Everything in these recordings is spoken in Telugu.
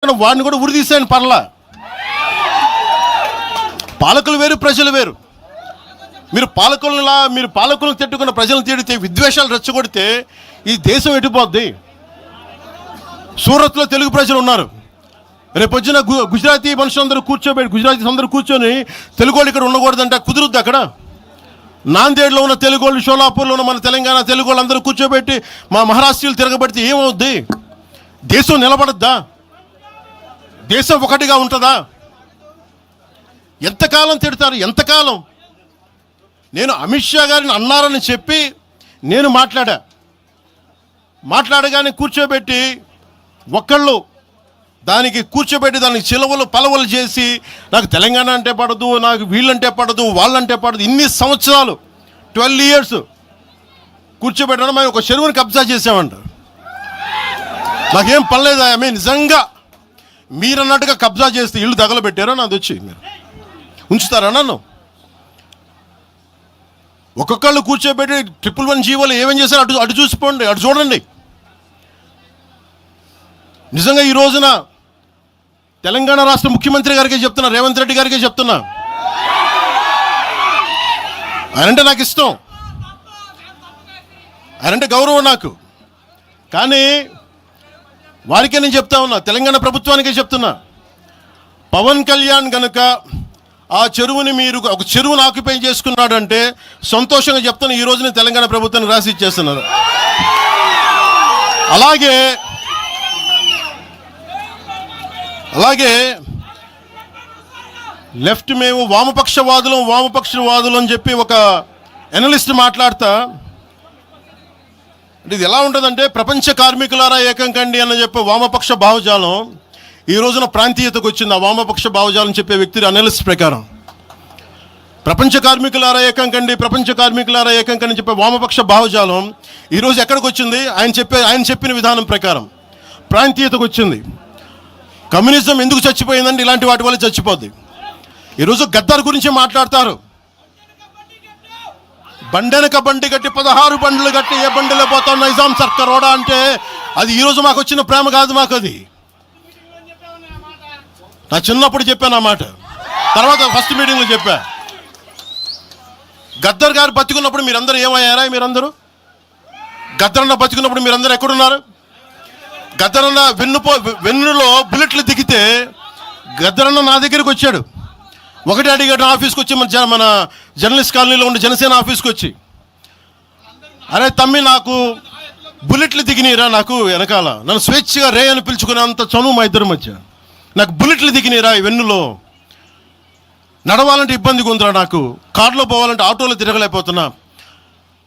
వాడిని కూడా ఉరి తీసేయండి పర్లా. పాలకులు వేరు, ప్రజలు వేరు. మీరు పాలకులను తిట్టుకున్న ప్రజలను తిడితే, విద్వేషాలు రెచ్చగొడితే ఈ దేశం ఎటుపోద్ది? సూరత్లో తెలుగు ప్రజలు ఉన్నారు. రేపొచ్చిన గుజరాతీ మనుషులందరూ గుజరాతీస్ అందరూ కూర్చొని తెలుగు వాళ్ళు ఇక్కడ ఉండకూడదంటే కుదురుద్ది అక్కడ? నాందేడ్లో ఉన్న తెలుగు వాళ్ళు, షోలాపూర్లో ఉన్న మన తెలంగాణ తెలుగు వాళ్ళు అందరూ కూర్చోబెట్టి మా మహారాష్ట్రీయులు తిరగబడితే ఏమవుద్ది? దేశం నిలబడద్దా? దేశం ఒకటిగా ఉంటుందా? ఎంతకాలం తిడతారు? ఎంతకాలం? నేను అమిత్ షా గారిని అన్నారని చెప్పి నేను మాట్లాడగానే కూర్చోబెట్టి ఒక్కళ్ళు దానికి చిలవలు పలవలు చేసి నాకు తెలంగాణ అంటే పడదు, నాకు వీళ్ళంటే పడదు, వాళ్ళంటే పడదు, ఇన్ని సంవత్సరాలు 12 years కూర్చోబెట్టడం మేము ఒక చెరువుని కబ్జా చేసామంట. నాకేం పనిలేదు. నిజంగా మీరన్నట్టుగా కబ్జా చేస్తే ఇల్లు తగలబెట్టారో నాది వచ్చి మీరు ఉంచుతారా నన్ను? ఒక్కొక్కళ్ళు కూర్చోబెట్టి 111 జీవోలు ఏమేం చేశారు అటు చూసిపోండి, అటు చూడండి. నిజంగా ఈ రోజున తెలంగాణ రాష్ట్ర ముఖ్యమంత్రి గారికే చెప్తున్నా, రేవంత్ రెడ్డి గారికే చెప్తున్నా, ఆయనంటే నాకు ఇష్టం, ఆయనంటే గౌరవం నాకు. కానీ వారికే నేను చెప్తా ఉన్నా, తెలంగాణ ప్రభుత్వానికే చెప్తున్నా, పవన్ కళ్యాణ్ కనుక ఆ చెరువుని ఒక చెరువును ఆక్యుపై చేసుకున్నాడంటే సంతోషంగా చెప్తాను, ఈ రోజున తెలంగాణ ప్రభుత్వానికి రాసి ఇచ్చేస్తున్నారు. అలాగే లెఫ్ట్ మేము వామపక్షవాదులు అని చెప్పి ఒక ఎనలిస్ట్ మాట్లాడతా, ఇది ఎలా ఉంటుందంటే, ప్రపంచ కార్మికులారా ఏకం కండి అని చెప్పే వామపక్ష భావజాలం ఈ రోజున ప్రాంతీయతకు వచ్చింది. ఆ వామపక్ష భావజాలం చెప్పే వ్యక్తి అనలిస్ట్ ప్రకారం ప్రపంచ కార్మికులారా ఏకం కండి అని చెప్పే వామపక్ష భావజాలం ఈరోజు ఎక్కడికి వచ్చింది? ఆయన చెప్పిన విధానం ప్రకారం ప్రాంతీయతకు వచ్చింది. కమ్యూనిజం ఎందుకు చచ్చిపోయిందండి? ఇలాంటి వాటి వల్ల చచ్చిపోద్ది. ఈరోజు గద్దర్ గురించి మాట్లాడతారు. బండెనక బండి కట్టి 16 బండ్లు కట్టి ఏ బండిలో పోతాం నైజాం సర్కార్ ఓడా అంటే అది ఈరోజు మాకు వచ్చిన ప్రేమ కాదు. మాకు అది నా చిన్నప్పుడు చెప్పాను ఆ మాట, తర్వాత ఫస్ట్ మీటింగ్లో చెప్పా. గద్దర్ గారు బతుకున్నప్పుడు మీరందరూ ఏమయ్యారా? గద్దరన్న బతుకున్నప్పుడు మీరందరూ ఎక్కడున్నారు? గద్దరన్న వెన్నులో బుల్లెట్లు దిగితే గద్దరన్న నా దగ్గరికి వచ్చాడు. ఒకటి అడిగాడు ఆఫీస్కి వచ్చి, మన జర్నలిస్ట్ కాలనీలో ఉండే జనసేన ఆఫీస్కి వచ్చి, అరే తమ్మి నాకు బుల్లెట్లు దిగినీరా, నాకు వెనకాల నన్ను స్వేచ్ఛగా రే అని పిలుచుకునే అంత చనువు మా ఇద్దరి మధ్య, నాకు బుల్లెట్లు దిగినీరా ఈ వెన్నులో, నడవాలంటే ఇబ్బందిగా ఉందిరా, నాకు కార్లో పోవాలంటే ఆటోలో తిరగలేకపోతున్నా,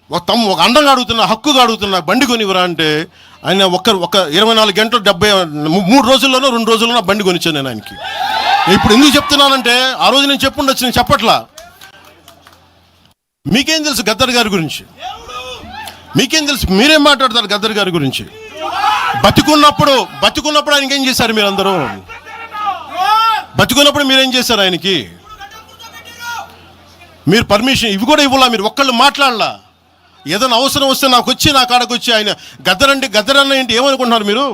ఒక అండంగా అడుగుతున్నా, హక్కుగా అడుగుతున్నా, బండి కొనివరా అంటే ఆయన ఒక 24 గంటలు 3 రోజుల్లోనో 2 రోజుల్లోనో బండి కొనిచ్చాను నేను ఆయనకి. ఇప్పుడు ఎందుకు చెప్తున్నానంటే, ఆ రోజు నేను చెప్పుండొచ్చు, నేను చెప్పట్లా. మీకేం తెలుసు గద్దర్ గారి గురించి? మీకేం తెలుసు? మీరేం మాట్లాడతారు గద్దర్ గారి గురించి? బతుకున్నప్పుడు ఆయనకి ఏం చేశారు? మీరందరూ బతుకున్నప్పుడు మీరేం చేశారు ఆయనకి? మీరు పర్మిషన్ ఇవి కూడా ఇవ్వాలా? మీరు ఒక్కళ్ళు మాట్లాడలా? ఏదైనా అవసరం వస్తే నా కాడకు వచ్చి ఆయన గద్దరన్న ఏంటి ఏమనుకుంటున్నారు మీరు?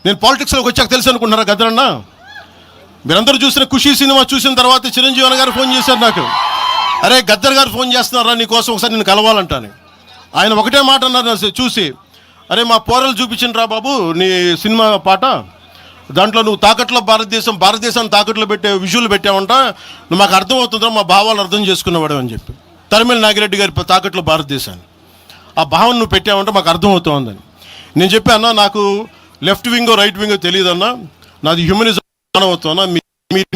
నేను పాలిటిక్స్లోకి వచ్చాక తెలుసు అనుకుంటున్నారా గద్దరన్న? మీరందరూ చూసిన ఖుషీ సినిమా చూసిన తర్వాత చిరంజీవి గారు ఫోన్ చేశారు నాకు, అరే గద్దర్ గారు ఫోన్ చేస్తున్నారా నీకోసం, ఒకసారి నేను కలవాలంటాను. ఆయన ఒకటే మాట అన్నారు చూసి, అరే మా పోరలు చూపించిండ్రా బాబు నీ సినిమా పాట, దాంట్లో నువ్వు తాకట్లో భారతదేశాన్ని తాకట్లో పెట్టే విజువల్ పెట్టావంట, నువ్వు మాకు అర్థమవుతుందా, మా భావాలు అర్థం చేసుకున్నవాడు అని చెప్పి. తరిమేల నాగిరెడ్డి గారి తాకట్లో భారతదేశాన్ని ఆ భావన నువ్వు పెట్టావంటే మాకు అర్థమవుతుందని నేను చెప్పాను. నాకు లెఫ్ట్ వింగో రైట్ వింగో తెలియదన్నా, నాది హ్యూమనిజం అవుతున్నా,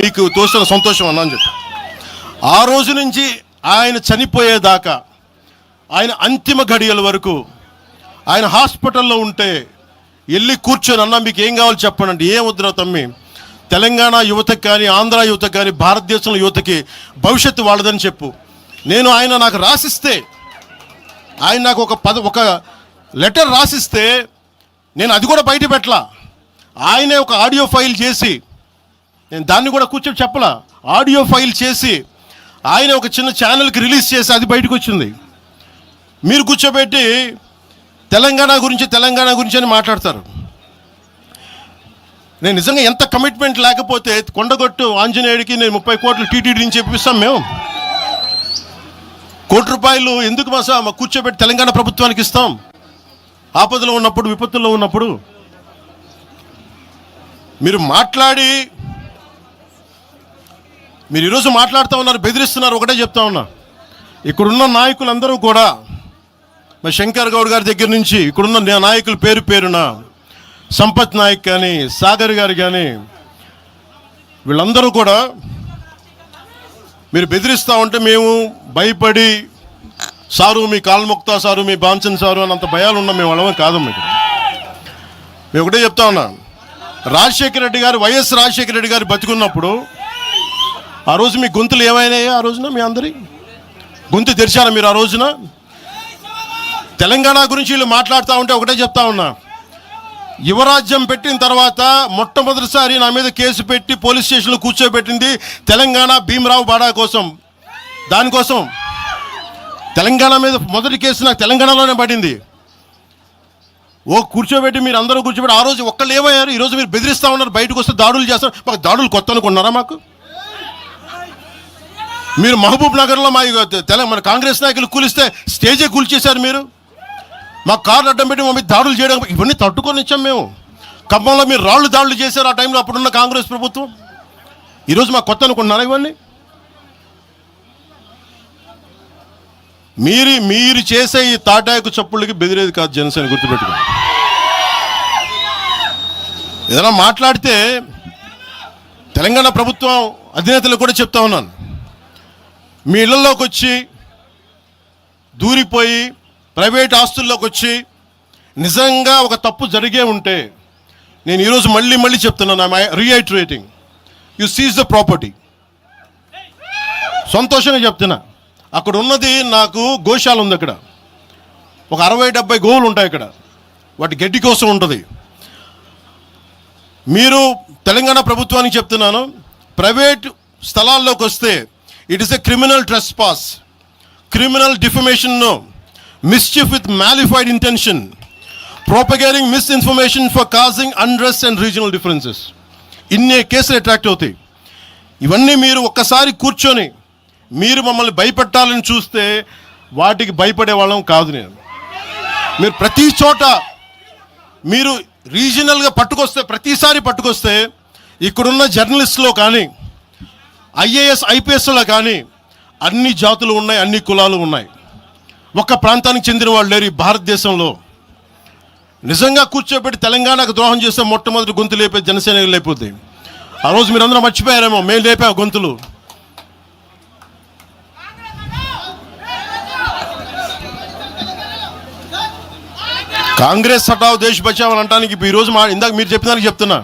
మీకు తోసిన సంతోషం అన్నా అని చెప్పి. ఆ రోజు నుంచి ఆయన చనిపోయేదాకా, ఆయన అంతిమ ఘడియల వరకు ఆయన హాస్పిటల్లో ఉంటే వెళ్ళి కూర్చొని, అన్నా మీకు ఏం కావాలో చెప్పండి అంటే, ఏం వద్దురా తమ్మి, తెలంగాణ యువతకి కానీ ఆంధ్ర యువతకి కానీ భారతదేశంలో యువతకి భవిష్యత్తు వాళ్ళదని చెప్పు. ఆయన నాకు రాసిస్తే, ఆయన నాకు ఒక లెటర్ రాసిస్తే నేను అది కూడా బయట పెట్టలా. ఆయనే ఒక ఆడియో ఫైల్ చేసి, నేను దాన్ని కూడా కూర్చొని చెప్పలా, ఆడియో ఫైల్ చేసి ఆయన ఒక చిన్న ఛానల్కి రిలీజ్ చేసి అది బయటకు వచ్చింది. మీరు కూర్చోబెట్టి తెలంగాణ గురించి అని మాట్లాడతారు. నేను నిజంగా ఎంత కమిట్మెంట్ లేకపోతే కొండగొట్టు ఆంజనేయుడికి నేను 30 కోట్లు టీటీడీ నుంచి చెప్పిస్తాం మేము. ₹1 కోటి ఎందుకు మా కూర్చోబెట్టి తెలంగాణ ప్రభుత్వానికి ఇస్తాం? ఆపదలో ఉన్నప్పుడు, విపత్తుల్లో ఉన్నప్పుడు మీరు మాట్లాడి, మీరు ఈరోజు మాట్లాడుతూ ఉన్నారు, బెదిరిస్తున్నారు. ఒకటే చెప్తా ఉన్నా, ఇక్కడున్న నాయకులందరూ కూడా, మరి శంకర్ గౌడ్ గారి దగ్గర నుంచి ఇక్కడున్న నాయకులు పేరు పేరున, సంపత్ నాయక్ కానీ, సాగర్ గారు కానీ, వీళ్ళందరూ కూడా మీరు బెదిరిస్తూ ఉంటే మేము భయపడి, సారు మీ కాల్ముక్తా సారు, మీ బాంచన్ సారు అన్నంత భయాలు ఉన్నాం. మేము వాళ్ళమే కాదు. మీకు మేము ఒకటే చెప్తా ఉన్నా, రాజశేఖర రెడ్డి గారు, వైఎస్ రాజశేఖర రెడ్డి గారు బతికున్నప్పుడు ఆ రోజు మీ గొంతులు ఏమైనాయో? ఆ రోజున మీ అందరి గొంతు తెరిచారా మీరు? ఆ రోజున తెలంగాణ గురించి వీళ్ళు మాట్లాడుతూ ఉంటే ఒకటే చెప్తా ఉన్నా, యువరాజ్యం పెట్టిన తర్వాత మొట్టమొదటిసారి నా మీద కేసు పెట్టి పోలీస్ స్టేషన్లో కూర్చోబెట్టింది తెలంగాణ భీమరావు బాడా కోసం. దానికోసం తెలంగాణ మీద మొదటి కేసు నాకు తెలంగాణలోనే పడింది. కూర్చోబెట్టి మీరు అందరూ కూర్చోబెట్టి ఆ రోజు ఒక్కళ్ళు ఏమయ్యారు? ఈరోజు మీరు బెదిరిస్తూ ఉన్నారు, బయటకు వస్తే దాడులు చేస్తారు. మాకు దాడులు కొత్త అనుకున్నారా? మాకు మీరు మహబూబ్ నగర్లో మన కాంగ్రెస్ నాయకులు కూలిస్తే స్టేజే కూల్చేశారు. మీరు మాకు కార్లు అడ్డం పెట్టి మా మీద దాడులు చేయడం, ఇవన్నీ తట్టుకొని ఇచ్చాం మేము. ఖమ్మంలో మీరు రాళ్ళు దాడులు చేశారు ఆ టైంలో, అప్పుడున్న కాంగ్రెస్ ప్రభుత్వం. ఈరోజు మాకు కొత్త అనుకుంటున్నారా ఇవన్నీ? మీరు చేసే ఈ తాటాకు చప్పుళ్ళకి బెదిరేది కాదు జనసేన, గుర్తుపెట్టుకో. ఏదైనా మాట్లాడితే తెలంగాణ ప్రభుత్వం అధినేతలు కూడా చెప్తా ఉన్నాను, మీ ఇళ్లలోకి వచ్చి దూరిపోయి ప్రైవేట్ ఆస్తుల్లోకి వచ్చి నిజంగా ఒక తప్పు జరిగే ఉంటే, నేను ఈరోజు మళ్ళీ చెప్తున్నాను, రీఐటరేటింగ్, యు సీజ్ ద ప్రాపర్టీ. సంతోషంగా చెప్తున్నా. అక్కడ ఉన్నది నాకు గోశాల ఉంది. అక్కడ ఒక 60-70 గోవులు ఉంటాయి. అక్కడ వాటి గడ్డి కోసం ఉంటుంది. మీరు తెలంగాణ ప్రభుత్వానికి చెప్తున్నాను, ప్రైవేట్ స్థలాల్లోకి వస్తే it is a criminal trespass, criminal defamation, mischief with mala fide intention, propagating misinformation for causing unrest and regional differences. ఇన్ని కేసులు అట్రాక్ట్ అవుతాయి. ఇవన్నీ మీరు ఒక్కసారి కూర్చొని మీరు మమ్మల్ని భయపెట్టాలని చూస్తే వాటికి భయపడే వాళ్ళం కాదు. నేను మీరు ప్రతి చోట మీరు రీజనల్గా పట్టుకొస్తే, ప్రతిసారి పట్టుకొస్తే ఇక్కడున్న జర్నలిస్టులో కానీ, ఐఏఎస్ ఐపీఎస్లో కానీ అన్ని జాతులు ఉన్నాయి, అన్ని కులాలు ఉన్నాయి. ఒక్క ప్రాంతానికి చెందిన వాళ్ళు లేరు ఈ భారతదేశంలో. నిజంగా కూర్చోబెట్టి తెలంగాణకు ద్రోహం చేస్తే మొట్టమొదటి గొంతు లేపే జనసేన లేకపోతాయి. ఆ రోజు మీరు అందరూ మర్చిపోయారేమో, మేము లేపాము గొంతులు. కాంగ్రెస్ హటావ్ దేశ్ బచావ్ అని అంటానికి ఈరోజు ఇందాక మీరు చెప్పినానికి చెప్తున్నా,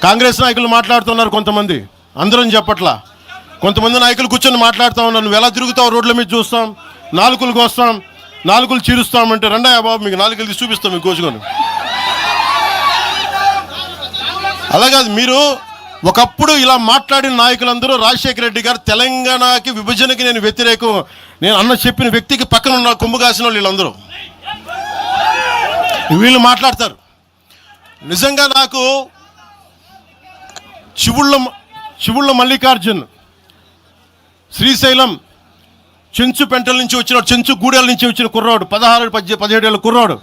కాంగ్రెస్ నాయకులు మాట్లాడుతున్నారు కొంతమంది, అందరం చెప్పట్లా. కొంతమంది నాయకులు కూర్చొని మాట్లాడుతూ ఉన్నారు, నువ్వు ఎలా తిరుగుతావు, రోడ్ల మీద చూస్తాం, నాలుకలు కోస్తాం, నాలుకలు చీరుస్తామంటే, రండా బాబు మీకు నాలుకలు తీసి చూపిస్తాం మీకు కోసుకొని. అలాగే మీరు ఒకప్పుడు ఇలా మాట్లాడిన నాయకులందరూ, రాజశేఖర రెడ్డి గారు తెలంగాణకి విభజనకి నేను వ్యతిరేకం నేను అన్న చెప్పిన వ్యక్తికి పక్కన ఉన్న కొమ్ము కాసిన వాళ్ళు వీళ్ళందరూ వీళ్ళు మాట్లాడతారు. నిజంగా నాకు చివుళ్ళ మల్లికార్జున్, శ్రీశైలం చెంచు పెంటల నుంచి వచ్చిన, చెంచు గూడెల నుంచి వచ్చిన కుర్రాడు, 16-17 ఏళ్ళ కుర్రాడు,